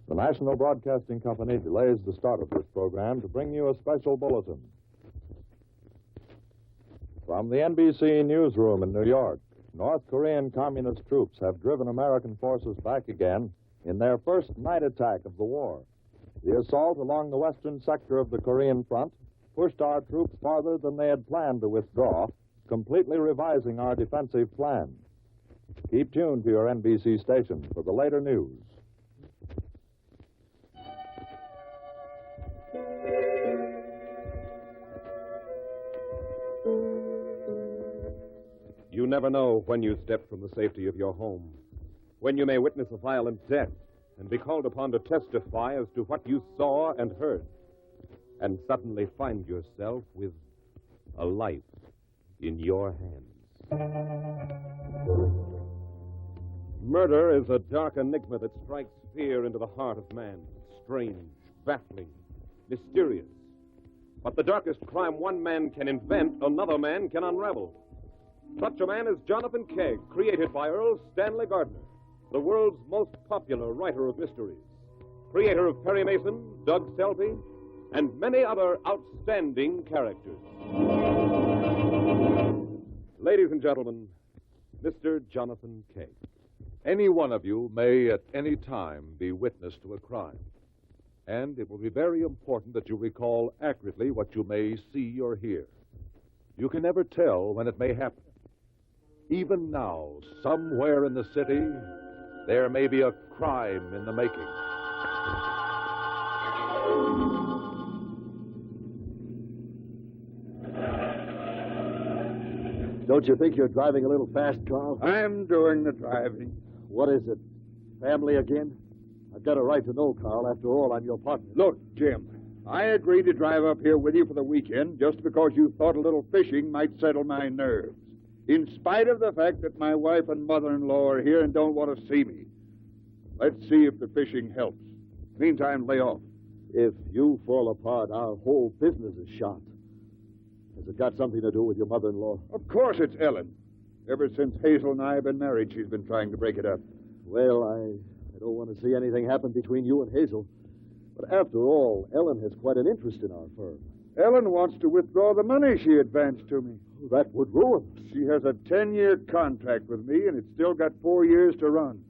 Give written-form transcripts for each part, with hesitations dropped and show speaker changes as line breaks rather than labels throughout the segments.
The National Broadcasting Company delays the start of this program to bring you a special bulletin. From the NBC newsroom in New York, North Korean communist troops have driven American forces back again in their first night attack of the war. The assault along the western sector of the Korean front pushed our troops farther than they had planned to withdraw, completely revising our defensive plan. Keep tuned to your NBC station for the later news.
You never know when you step from the safety of your home, when you may witness a violent death and be called upon to testify as to what you saw and heard, and suddenly find yourself with a life in your hands. Murder is a dark enigma that strikes fear into the heart of man. Strange, baffling, mysterious. But the darkest crime one man can invent, another man can unravel. Such a man is Jonathan Kegg, created by Earl Stanley Gardner, the world's most popular writer of mysteries, creator of Perry Mason, Doug Selby, and many other outstanding characters. Ladies and gentlemen, Mr. Jonathan Kegg.
Any one of you may at any time be witness to a crime, and it will be very important that you recall accurately what you may see or hear. You can never tell when it may happen. Even now, somewhere in the city, there may be a crime in the making.
Don't you think you're driving a little fast, Carl?
I'm doing the driving.
What is it? Family again? I've got a right to know, Carl. After all, I'm your partner.
Look, Jim, I agreed to drive up here with you for the weekend just because you thought a little fishing might settle my nerves, in spite of the fact that my wife and mother-in-law are here and don't want to see me. Let's see if the fishing helps. Meantime, lay off.
If you fall apart, our whole business is shot. Has it got something to do with your mother-in-law?
Of course it's Ellen. Ever since Hazel and I have been married, she's been trying to break it up.
Well, I don't want to see anything happen between you and Hazel. But after all, Ellen has quite an interest in our firm.
Ellen wants to withdraw the money she advanced to me.
That would ruin us.
She has a 10-year contract with me, and it's still got 4 years to run.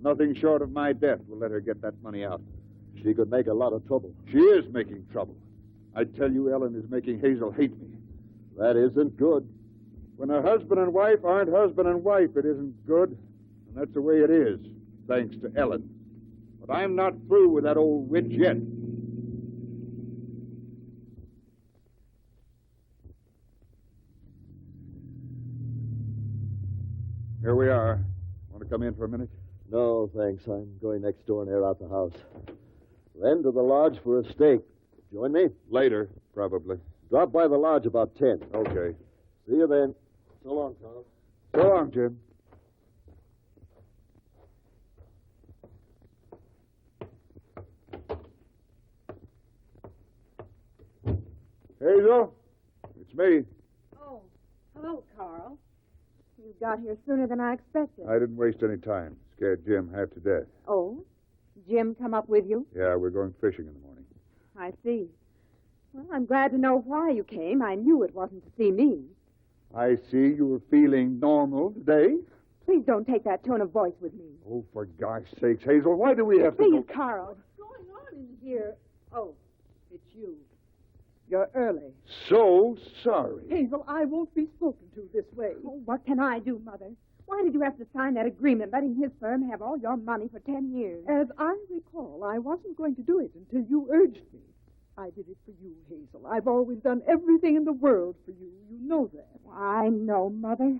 Nothing short of my death will let her get that money out.
She could make a lot of trouble.
She is making trouble. I tell you, Ellen is making Hazel hate me.
That isn't good.
When a husband and wife aren't husband and wife, it isn't good. And that's the way it is, thanks to Ellen. But I'm not through with that old witch yet. Here we are. Want to come in for a minute?
No, thanks. I'm going next door and air out the house. Then to the lodge for a steak. Join me?
Later, probably.
Drop by the lodge about 10.
Okay.
See you then. So long, Carl.
So long, Jim. Hazel, it's me.
Oh, hello, Carl. You got here sooner than I expected.
I didn't waste any time. Scared Jim half to death.
Oh? Jim come up with you?
Yeah, we're going fishing in the morning.
I see. Well, I'm glad to know why you came. I knew it wasn't to see me.
I see you were feeling normal today.
Please don't take that tone of voice with me.
Oh, for gosh sakes, Hazel, why do we have to
Please,
go...
Carl.
What's going on in here? Oh, it's you. You're early.
So sorry.
Hazel, I won't be spoken to this way.
Oh, what can I do, Mother? Why did you have to sign that agreement letting his firm have all your money for 10 years?
As I recall, I wasn't going to do it until you urged me. I did it for you, Hazel. I've always done everything in the world for you. You know that.
I know, Mother.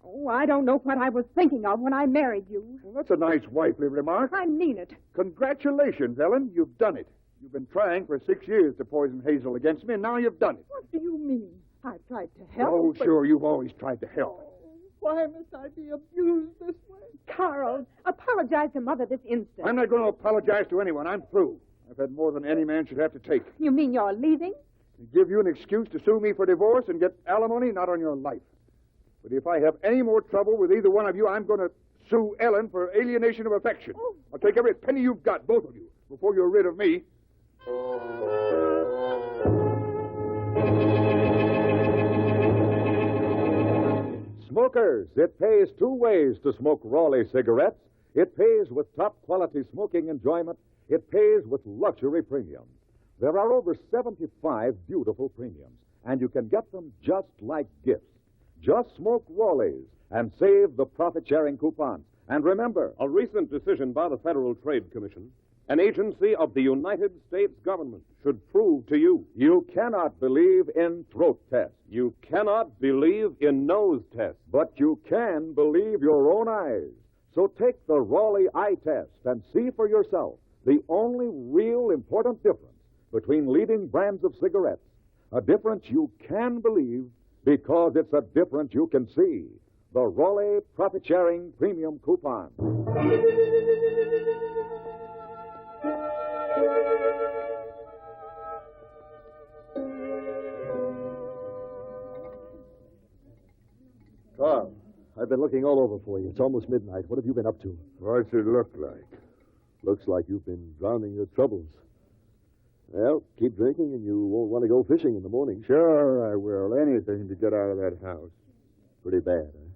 Oh, I don't know what I was thinking of when I married you.
Well, that's a nice wifely remark.
I mean it.
Congratulations, Ellen. You've done it. You've been trying for 6 years to poison Hazel against me, and now you've done it.
What do you mean? I've tried to help.
Oh,
but...
sure, you've always tried to help.
Oh, why must I be abused this way?
Carl, apologize to Mother this instant.
I'm not going to apologize to anyone. I'm through. I've had more than any man should have to take.
You mean you're leaving?
To give you an excuse to sue me for divorce and get alimony, not on your life. But if I have any more trouble with either one of you, I'm going to sue Ellen for alienation of affection. I'll take every penny you've got, both of you, before you're rid of me.
Smokers, it pays two ways to smoke Raleigh cigarettes. It pays with top-quality smoking enjoyment. It pays with luxury premiums. There are over 75 beautiful premiums, and you can get them just like gifts. Just smoke Raleighs and save the profit-sharing coupons. And remember,
A recent decision by the Federal Trade Commission, an agency of the United States government, should prove to you
you cannot believe in throat tests,
you cannot believe in nose tests.
but you can believe your own eyes. So take the Raleigh eye test and see for yourself the only real important difference between leading brands of cigarettes. A difference you can believe because it's a difference you can see. The Raleigh profit-sharing premium coupon.
Carl, I've been looking all over for you. It's almost midnight. What have you been up to?
What's it look like?
Looks like you've been drowning your troubles. Well, keep drinking and you won't want to go fishing in the morning.
Sure, I will. Anything to get out of that house.
Pretty bad, huh?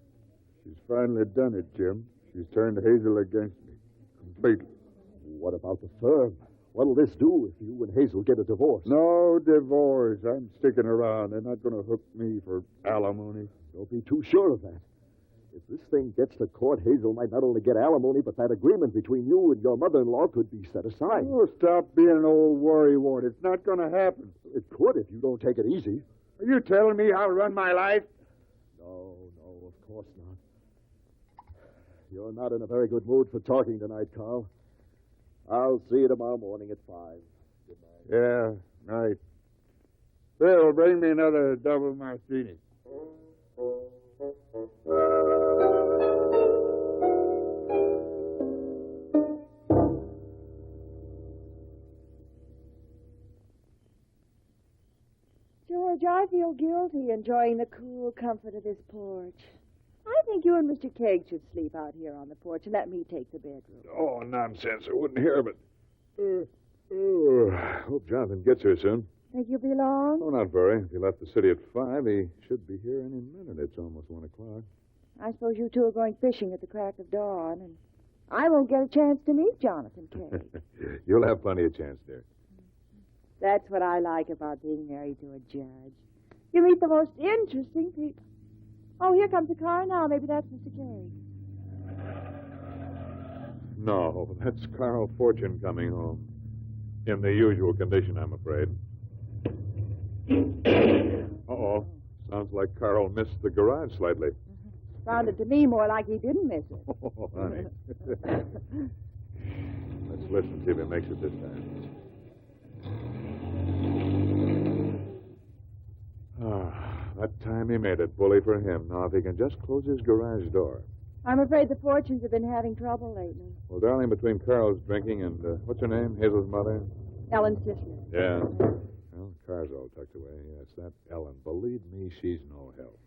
She's finally done it, Jim. She's turned Hazel against me. Completely.
What about the firm? What'll this do if you and Hazel get a divorce?
No divorce. I'm sticking around. They're not going to hook me for alimony.
Don't be too sure of that. If this thing gets to court, Hazel might not only get alimony, but that agreement between you and your mother-in-law could be set aside.
Oh, stop being an old worrywart. It's not going to happen.
It could if you don't take it easy.
Are you telling me how to run my life?
No, of course not. You're not in a very good mood for talking tonight, Carl. I'll see you tomorrow morning at 5. Good night.
Yeah, night. Phil, bring me another double martini.
George, I feel guilty enjoying the cool comfort of this porch. I think you and Mr. Kegg should sleep out here on the porch and let me take the bedroom.
Oh, nonsense. I wouldn't hear of it.
Hope Jonathan gets here soon.
Think you'll be long?
Oh, not very. If he left the city at 5, he should be here any minute. It's almost 1 o'clock.
I suppose you two are going fishing at the crack of dawn, and I won't get a chance to meet Jonathan Kegg.
You'll have plenty of chance, dear.
That's what I like about being married to a judge. You meet the most interesting people. Oh, here comes a car now. Maybe that's Mr. Kegg.
No, that's Carl Fortune coming home. In the usual condition, I'm afraid. Uh-oh. Sounds like Carl missed the garage slightly.
Sounded to me more like he didn't miss it.
Oh, honey. Let's listen, see if he makes it this time. That time he made it, bully for him. Now, if he can just close his garage door.
I'm afraid the Fortunes have been having trouble lately.
Well, darling, between Carl's drinking and, what's her name? Hazel's mother?
Ellen's sister.
Yeah. Well, the car's all tucked away. Yes, that Ellen. Believe me, she's no help.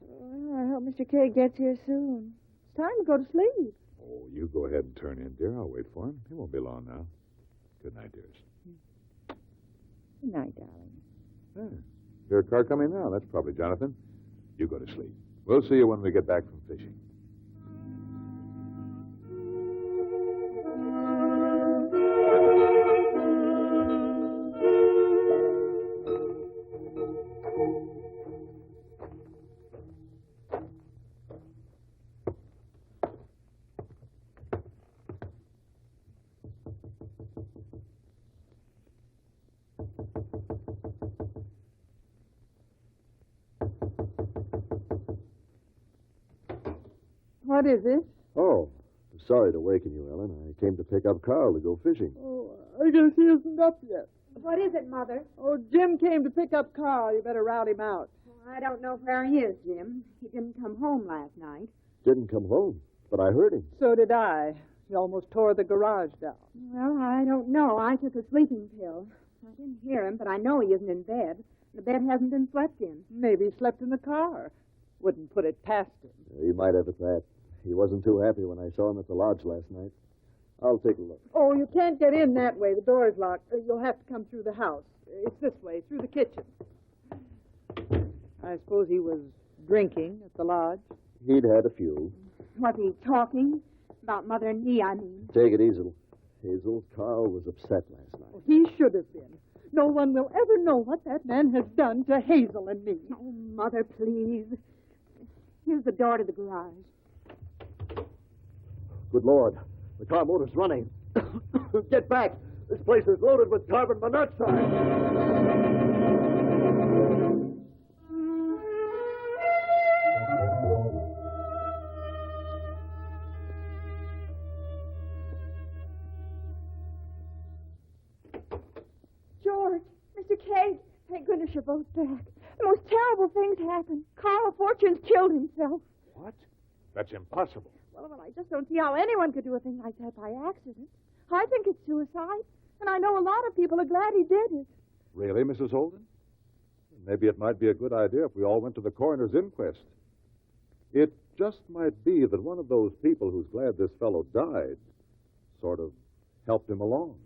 Well, I hope Mr. Kegg gets here soon. It's time to go to sleep.
Oh, you go ahead and turn in, dear. I'll wait for him. He won't be long now. Good night, dearest.
Good night, darling.
Yeah. There's a car coming now. That's probably Jonathan. You go to sleep. We'll see you when we get back from fishing.
What is it?
Oh, sorry to waken you, Ellen. I came to pick up Carl to go fishing.
Oh, I guess he isn't up yet.
What is it, Mother?
Oh, Jim came to pick up Carl. You better rout him out.
I don't know where he is, Jim. He didn't come home last night.
Didn't come home, but I heard him.
So did I. He almost tore the garage down.
Well, I don't know. I took a sleeping pill. I didn't hear him, but I know he isn't in bed. The bed hasn't been slept in.
Maybe he slept in the car. Wouldn't put it past him.
He might have at that. He wasn't too happy when I saw him at the lodge last night. I'll take a look.
Oh, you can't get in that way. The door's locked. You'll have to come through the house. It's this way, through the kitchen. I suppose he was drinking at the lodge.
He'd had a few.
Was he talking? About Mother and me, I mean.
Take it easy. Hazel, Carl was upset last night.
Oh, he should have been. No one will ever know what that man has done to Hazel and me.
Oh, Mother, please. Here's the door to the garage.
Good Lord. The car motor's running. Get back. This place is loaded with carbon monoxide.
George, Mr. Kegg, thank goodness you're both back. The most terrible things happened. Carl Fortune's killed himself.
What? That's impossible.
Well, I just don't see how anyone could do a thing like that by accident. I think it's suicide, and I know a lot of people are glad he did it.
Really, Mrs. Holden? Maybe it might be a good idea if we all went to the coroner's inquest. It just might be that one of those people who's glad this fellow died sort of helped him along.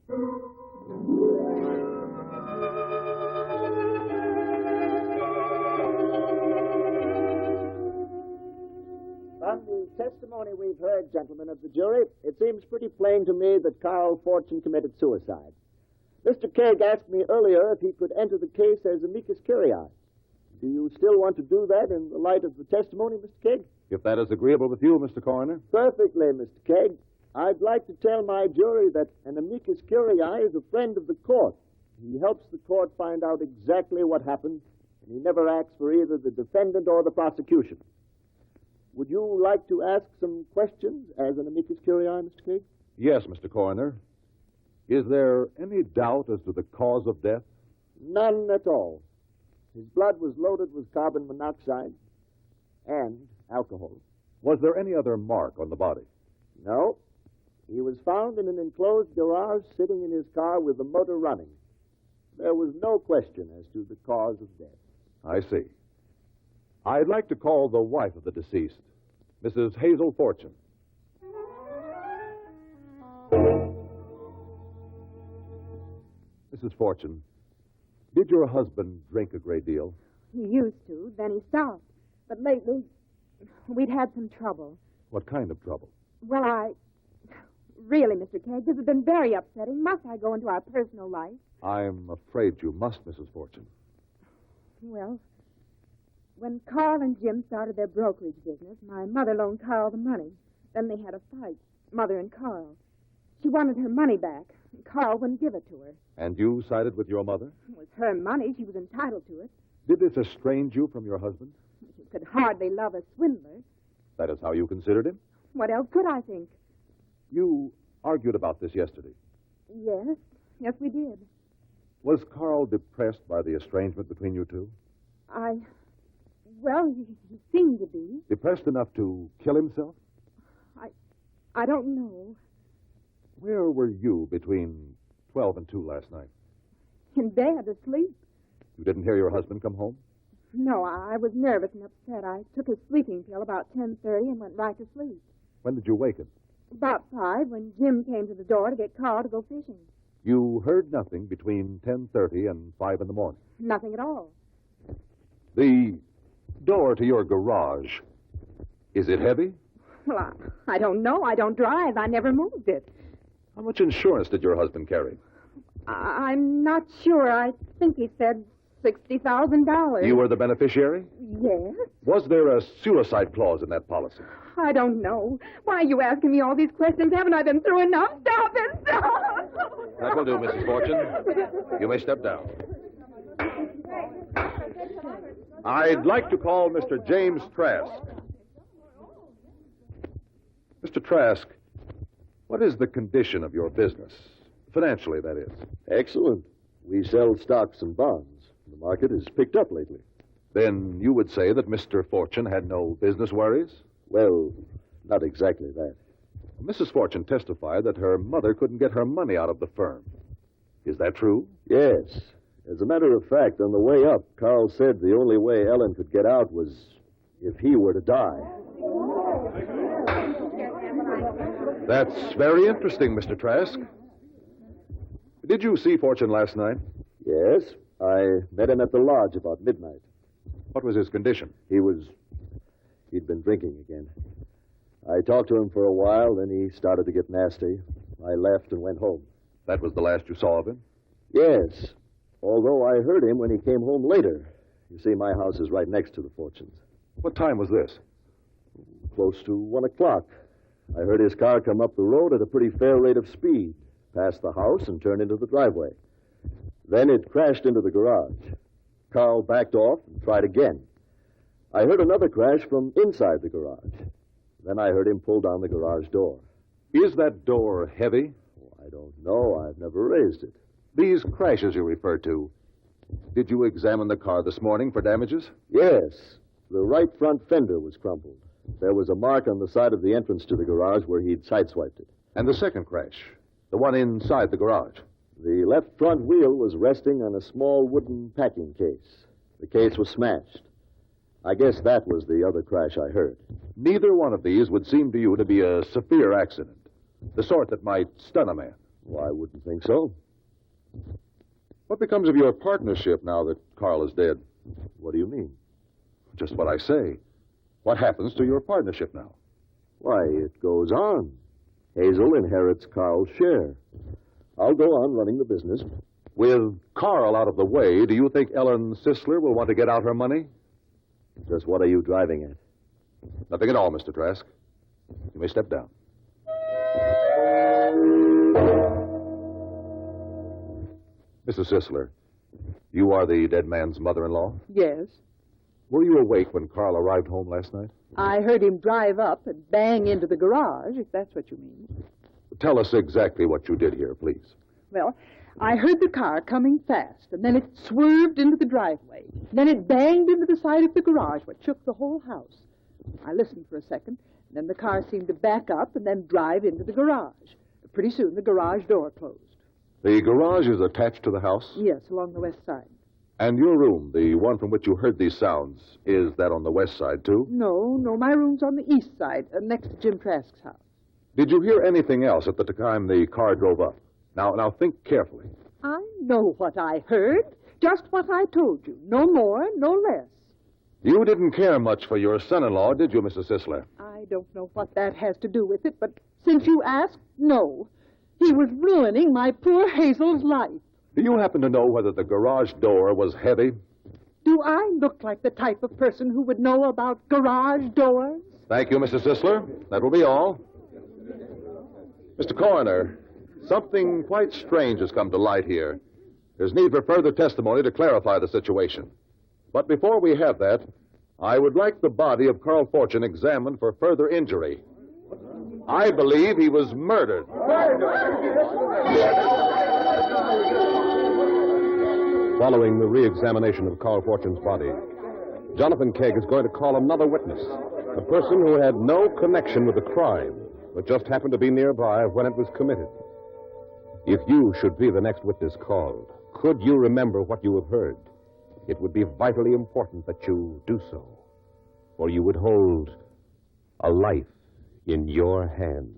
From the testimony we've heard, gentlemen of the jury, it seems pretty plain to me that Carl Fortune committed suicide. Mr. Kegg asked me earlier if he could enter the case as amicus curiae. Do you still want to do that in the light of the testimony, Mr. Kegg?
If that is agreeable with you, Mr. Coroner.
Perfectly, Mr. Kegg. I'd like to tell my jury that an amicus curiae is a friend of the court. He helps the court find out exactly what happened, and he never acts for either the defendant or the prosecution. Would you like to ask some questions as an amicus curiae, Mr. Kegg?
Yes, Mr. Coroner. Is there any doubt as to the cause of death?
None at all. His blood was loaded with carbon monoxide and alcohol.
Was there any other mark on the body?
No. He was found in an enclosed garage sitting in his car with the motor running. There was no question as to the cause of death.
I see. I'd like to call the wife of the deceased, Mrs. Hazel Fortune. Mrs. Fortune, did your husband drink a great deal?
He used to, then he stopped. But lately, we'd had some trouble.
What kind of trouble?
Well, Really, Mr. Kegg, this has been very upsetting. Must I go into our personal life?
I'm afraid you must, Mrs. Fortune.
Well, when Carl and Jim started their brokerage business, my mother loaned Carl the money. Then they had a fight, Mother and Carl. She wanted her money back. Carl wouldn't give it to her.
And you sided with your mother?
It was her money. She was entitled to it.
Did this estrange you from your husband?
You could hardly love a swindler.
That is how you considered him?
What else could I think?
You argued about this yesterday.
Yes. Yes, we did.
Was Carl depressed by the estrangement between you two?
Well, he seemed to be.
Depressed enough to kill himself?
I don't know.
Where were you between 12 and 2 last night?
In bed, asleep.
You didn't hear your husband come home?
No, I was nervous and upset. I took a sleeping pill about 10:30 and went right to sleep.
When did you waken?
About 5, when Jim came to the door to get Carl to go fishing.
You heard nothing between 10:30 and 5 in the morning?
Nothing at all.
The door to your garage, is it heavy?
Well, I don't know. I don't drive. I never moved it.
How much insurance did your husband carry?
I'm not sure. I think he said $60,000.
You were the beneficiary?
Yes.
Was there a suicide clause in that policy?
I don't know. Why are you asking me all these questions? Haven't I been through enough? Stop it! Stop!
That will do, Mrs. Fortune. You may step down. I'd like to call Mr. James Trask. Mr. Trask, what is the condition of your business? Financially, that is.
Excellent. We sell stocks and bonds. The market has picked up lately.
Then you would say that Mr. Fortune had no business worries?
Well, not exactly that.
Mrs. Fortune testified that her mother couldn't get her money out of the firm. Is that true?
Yes. As a matter of fact, on the way up, Carl said the only way Ellen could get out was if he were to die.
That's very interesting, Mr. Trask. Did you see Fortune last night?
Yes, I met him at the lodge about midnight.
What was his condition?
He'd been drinking again. I talked to him for a while, then he started to get nasty. I left and went home.
That was the last you saw of him?
Yes, although I heard him when he came home later. You see, my house is right next to the Fortunes.
What time was this?
Close to 1 o'clock. I heard his car come up the road at a pretty fair rate of speed, past the house and turned into the driveway. Then it crashed into the garage. Carl backed off and tried again. I heard another crash from inside the garage. Then I heard him pull down the garage door.
Is that door heavy?
I don't know. I've never raised it.
These crashes you refer to, did you examine the car this morning for damages?
Yes. The right front fender was crumpled. There was a mark on the side of the entrance to the garage where he'd sideswiped it.
And the second crash, the one inside the garage?
The left front wheel was resting on a small wooden packing case. The case was smashed. I guess that was the other crash I heard.
Neither one of these would seem to you to be a severe accident, the sort that might stun a man.
Well, I wouldn't think so.
What becomes of your partnership now that Carl is dead?
What do you mean?
Just what I say. What happens to your partnership now?
Why, it goes on. Hazel inherits Carl's share. I'll go on running the business.
With Carl out of the way, do you think Ellen Sisler will want to get out her money?
Just what are you driving at?
Nothing at all, Mr. Trask. You may step down. Mrs. Sisler, you are the dead man's mother-in-law?
Yes.
Were you awake when Carl arrived home last night?
I heard him drive up and bang into the garage, if that's what you mean.
Tell us exactly what you did here, please.
Well, I heard the car coming fast, and then it swerved into the driveway. Then it banged into the side of the garage, which shook the whole house. I listened for a second, and then the car seemed to back up and then drive into the garage. Pretty soon, the garage door closed.
The garage is attached to the house?
Yes, along the west side.
And your room, the one from which you heard these sounds, is that on the west side, too?
No, my room's on the east side, next to Jim Trask's house.
Did you hear anything else at the time the car drove up? Now think carefully.
I know what I heard. Just what I told you. No more, no less.
You didn't care much for your son-in-law, did you, Mrs. Sisler?
I don't know what that has to do with it, but since you asked, no. He was ruining my poor Hazel's life.
Do you happen to know whether the garage door was heavy?
Do I look like the type of person who would know about garage doors?
Thank you, Mrs. Sisler. That will be all. Mr. Coroner, something quite strange has come to light here. There's need for further testimony to clarify the situation. But before we have that, I would like the body of Carl Fortune examined for further injury. I believe he was murdered.
Following the re-examination of Carl Fortune's body, Jonathan Kegg is going to call another witness, a person who had no connection with the crime, but just happened to be nearby when it was committed. If you should be the next witness called, could you remember what you have heard? It would be vitally important that you do so, or you would hold a life in your hands.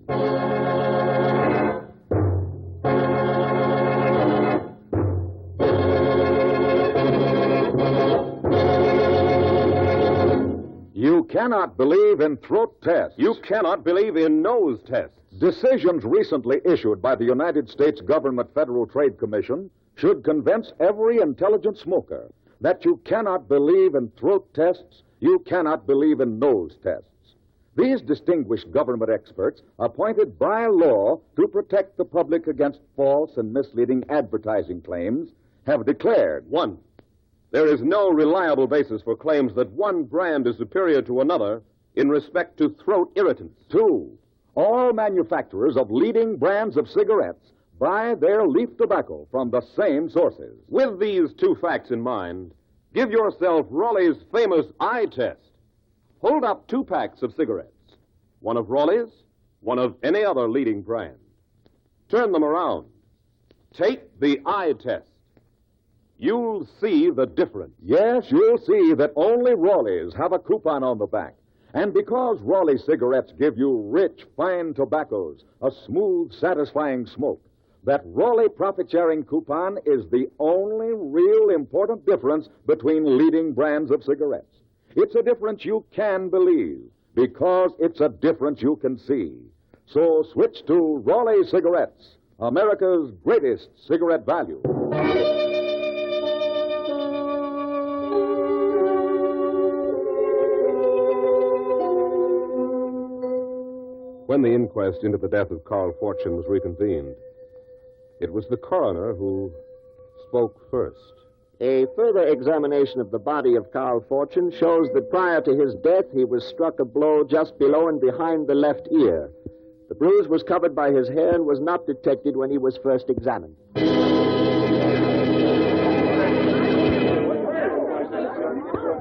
You cannot believe in throat tests.
You cannot believe in nose tests.
Decisions recently issued by the United States Government Federal Trade Commission should convince every intelligent smoker that you cannot believe in throat tests, you cannot believe in nose tests. These distinguished government experts, appointed by law to protect the public against false and misleading advertising claims, have declared:
1, there is no reliable basis for claims that one brand is superior to another in respect to throat irritants.
2, all manufacturers of leading brands of cigarettes buy their leaf tobacco from the same sources.
With these two facts in mind, give yourself Raleigh's famous eye test. Hold up 2 packs of cigarettes, one of Raleigh's, one of any other leading brand. Turn them around. Take the eye test. You'll see the difference.
Yes, you'll see that only Raleigh's have a coupon on the back,
And because Raleigh cigarettes give you rich, fine tobaccos, a smooth, satisfying smoke, that Raleigh profit-sharing coupon is the only real important difference between leading brands of cigarettes. It's a difference you can believe, because it's a difference you can see. So switch to Raleigh cigarettes, America's greatest cigarette value.
When the inquest into the death of Carl Fortune was reconvened, it was the coroner who spoke first.
A further examination of the body of Carl Fortune shows that prior to his death, he was struck a blow just below and behind the left ear. The bruise was covered by his hair and was not detected when he was first examined.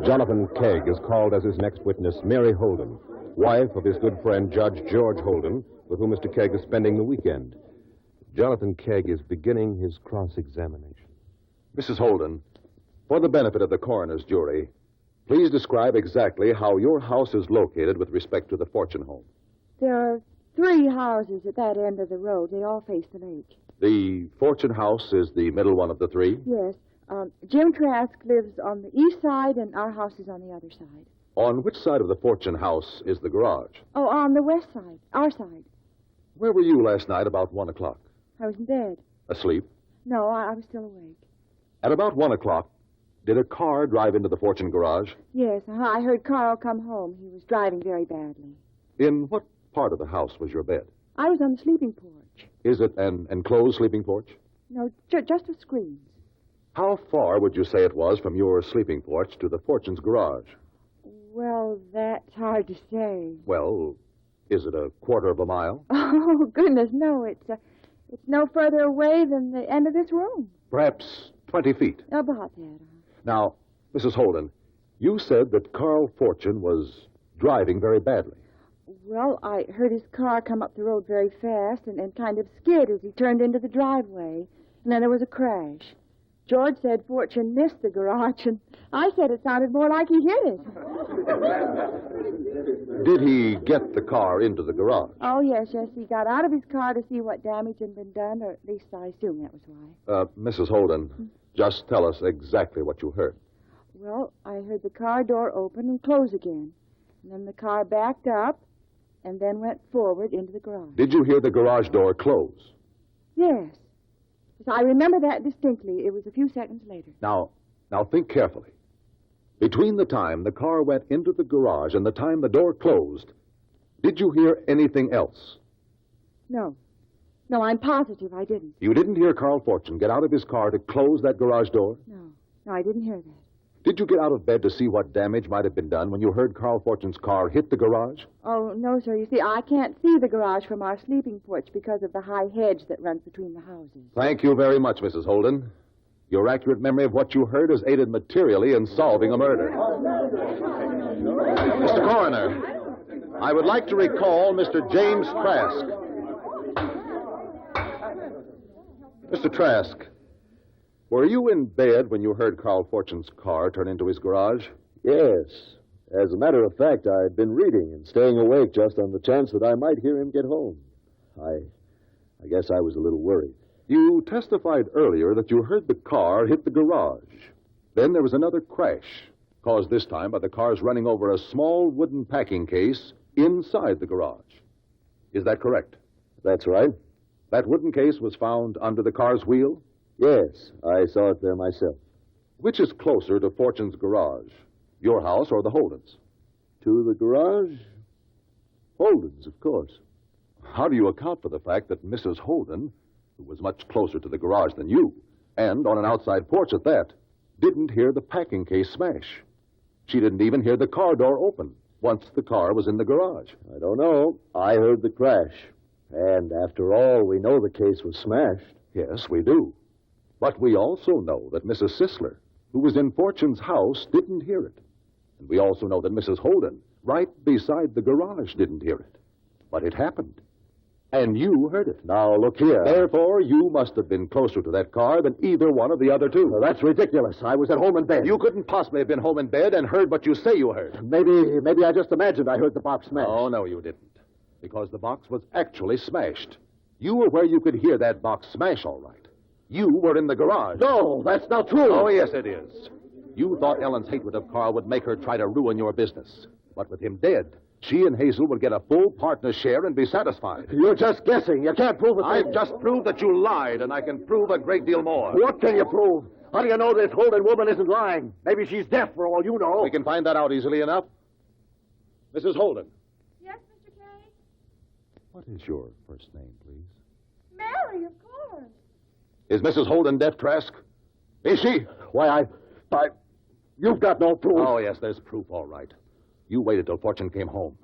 Jonathan Kegg is called as his next witness, Mary Holden, wife of his good friend Judge George Holden, with whom Mr. Kegg is spending the weekend. Jonathan Kegg is beginning his cross-examination.
Mrs. Holden, for the benefit of the coroner's jury, please describe exactly how your house is located with respect to the Fortune home.
There are 3 houses at that end of the road. They all face the lake.
The Fortune house is the middle one of the 3?
Yes. Jim Trask lives on the east side, and our house is on the other side.
On which side of the Fortune house is the garage?
Oh, on the west side, our side.
Where were you last night about 1 o'clock?
I was in bed.
Asleep?
No, I was still awake.
At about 1 o'clock, did a car drive into the Fortune garage?
Yes, I heard Carl come home. He was driving very badly.
In what part of the house was your bed?
I was on the sleeping porch.
Is it an enclosed sleeping porch?
No, just with screens.
How far would you say it was from your sleeping porch to the Fortune's garage?
Well, that's hard to say.
Well, is it a quarter of a mile?
Oh, goodness, no. It's no further away than the end of this room.
Perhaps 20 feet.
About that.
Now, Mrs. Holden, you said that Carl Fortune was driving very badly.
Well, I heard his car come up the road very fast and kind of skid as he turned into the driveway. And then there was a crash. George said Fortune missed the garage, and I said it sounded more like he hit it.
Did he get the car into the garage?
Oh, yes. He got out of his car to see what damage had been done, or at least I assume that was why.
Mrs. Holden, just tell us exactly what you heard.
Well, I heard the car door open and close again. And then the car backed up and then went forward into the garage.
Did you hear the garage door close?
Yes. I remember that distinctly. It was a few seconds later.
Now think carefully. Between the time the car went into the garage and the time the door closed, did you hear anything else?
No. No, I'm positive I didn't.
You didn't hear Carl Fortune get out of his car to close that garage door?
No, I didn't hear that.
Did you get out of bed to see what damage might have been done when you heard Carl Fortune's car hit the garage?
Oh, no, sir. You see, I can't see the garage from our sleeping porch because of the high hedge that runs between the houses.
Thank you very much, Mrs. Holden. Your accurate memory of what you heard has aided materially in solving a murder. Mr. Coroner, I would like to recall Mr. James Trask. Mr. Trask, were you in bed when you heard Carl Fortune's car turn into his garage?
Yes. As a matter of fact, I'd been reading and staying awake just on the chance that I might hear him get home. I guess I was a little worried.
You testified earlier that you heard the car hit the garage. Then there was another crash, caused this time by the cars running over a small wooden packing case inside the garage. Is that correct?
That's right.
That wooden case was found under the car's wheel?
Yes, I saw it there myself.
Which is closer to Fortune's garage, your house or the Holdens?
To the garage? Holden's, of course.
How do you account for the fact that Mrs. Holden, who was much closer to the garage than you, and on an outside porch at that, didn't hear the packing case smash? She didn't even hear the car door open once the car was in the garage.
I don't know. I heard the crash. And after all, we know the case was smashed.
Yes, we do. But we also know that Mrs. Sisler, who was in Fortune's house, didn't hear it. And we also know that Mrs. Holden, right beside the garage, didn't hear it. But it happened. And you heard it.
Now, look here.
Therefore, you must have been closer to that car than either one of the other two.
Well, that's ridiculous. I was at home in bed.
You couldn't possibly have been home in bed and heard what you say you heard.
Maybe I just imagined I heard the box smash.
Oh, no, you didn't. Because the box was actually smashed. You were where you could hear that box smash, all right. You were in the garage.
No, that's not true.
Oh, yes, it is. You thought Ellen's hatred of Carl would make her try to ruin your business. But with him dead, she and Hazel would get a full partner share and be satisfied.
You're just guessing. You can't prove it.
I've just proved that you lied, and I can prove a great deal more.
What can you prove? How do you know this Holden woman isn't lying? Maybe she's deaf for all you know.
We can find that out easily enough. Mrs. Holden.
Yes, Mr. Kegg?
What is your first name, please?
Mary, of course.
Is Mrs. Holden deaf, Trask? Is she?
Why, you've got no proof.
Oh, yes, there's proof, all right. You waited till Fortune came home.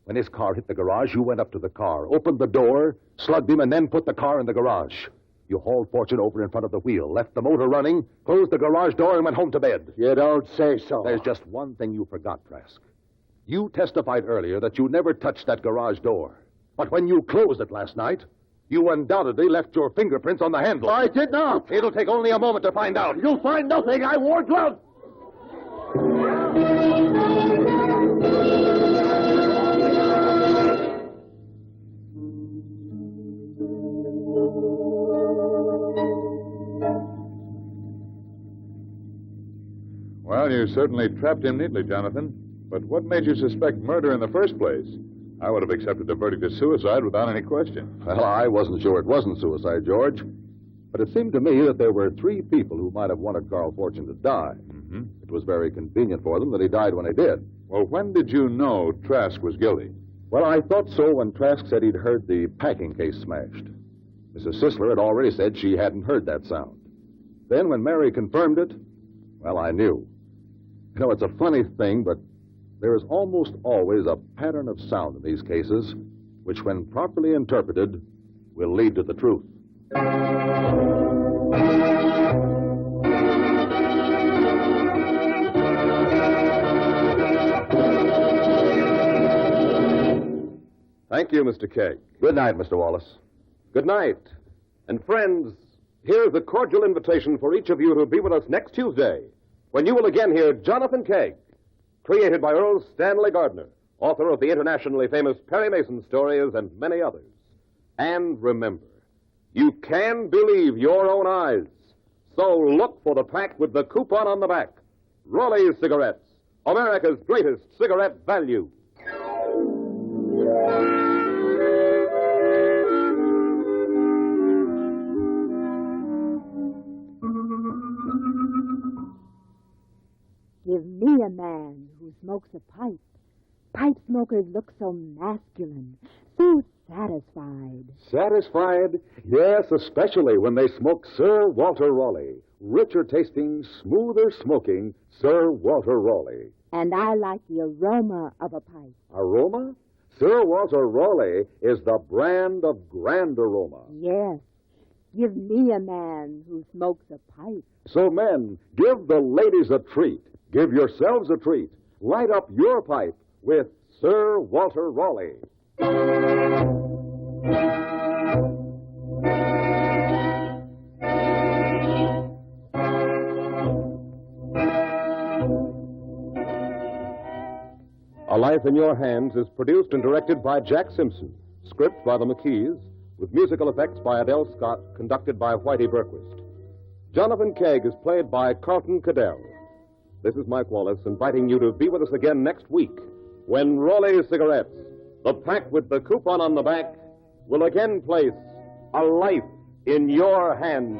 When his car hit the garage, you went up to the car, opened the door, slugged him, and then put the car in the garage. You hauled Fortune over in front of the wheel, left the motor running, closed the garage door, and went home to bed.
You don't say so.
There's just one thing you forgot, Trask. You testified earlier that you never touched that garage door. But when you closed it last night, you undoubtedly left your fingerprints on the handle.
I did not.
It'll take only a moment to find out.
You'll find nothing. I wore gloves.
Well, you certainly trapped him neatly, Jonathan. But what made you suspect murder in the first place? I would have accepted the verdict as suicide without any question.
Well, I wasn't sure it wasn't suicide, George. But it seemed to me that there were three people who might have wanted Carl Fortune to die.
Mm-hmm.
It was very convenient for them that he died when he did.
Well, when did you know Trask was guilty?
Well, I thought so when Trask said he'd heard the packing case smashed. Mrs. Sisler had already said she hadn't heard that sound. Then when Mary confirmed it, well, I knew. You know, it's a funny thing, but there is almost always a pattern of sound in these cases, which, when properly interpreted, will lead to the truth.
Thank you, Mr. Kegg.
Good night, Mr. Wallace.
Good night. And friends, here's a cordial invitation for each of you to be with us next Tuesday, when you will again hear Jonathan Kegg, created by Earl Stanley Gardner, author of the internationally famous Perry Mason stories and many others. And remember, you can believe your own eyes. So look for the pack with the coupon on the back. Raleigh's Cigarettes, America's greatest cigarette value.
Give me a man who smokes a pipe. Pipe smokers look so masculine, so satisfied.
Satisfied? Yes, especially when they smoke Sir Walter Raleigh. Richer tasting, smoother smoking Sir Walter Raleigh.
And I like the aroma of a pipe.
Aroma? Sir Walter Raleigh is the brand of grand aroma.
Yes. Give me a man who smokes a pipe.
So, men, give the ladies a treat. Give yourselves a treat. Light up your pipe with Sir Walter Raleigh.
A Life in Your Hands is produced and directed by Jack Simpson. Script by the McKees, with musical effects by Adele Scott, conducted by Whitey Berquist. Jonathan Kegg is played by Carlton Cadell. This is Mike Wallace inviting you to be with us again next week, when Raleigh's Cigarettes, the pack with the coupon on the back, will again place a life in your hands.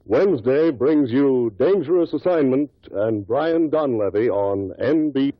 Wednesday brings you Dangerous Assignment and Brian Donlevy on NBC.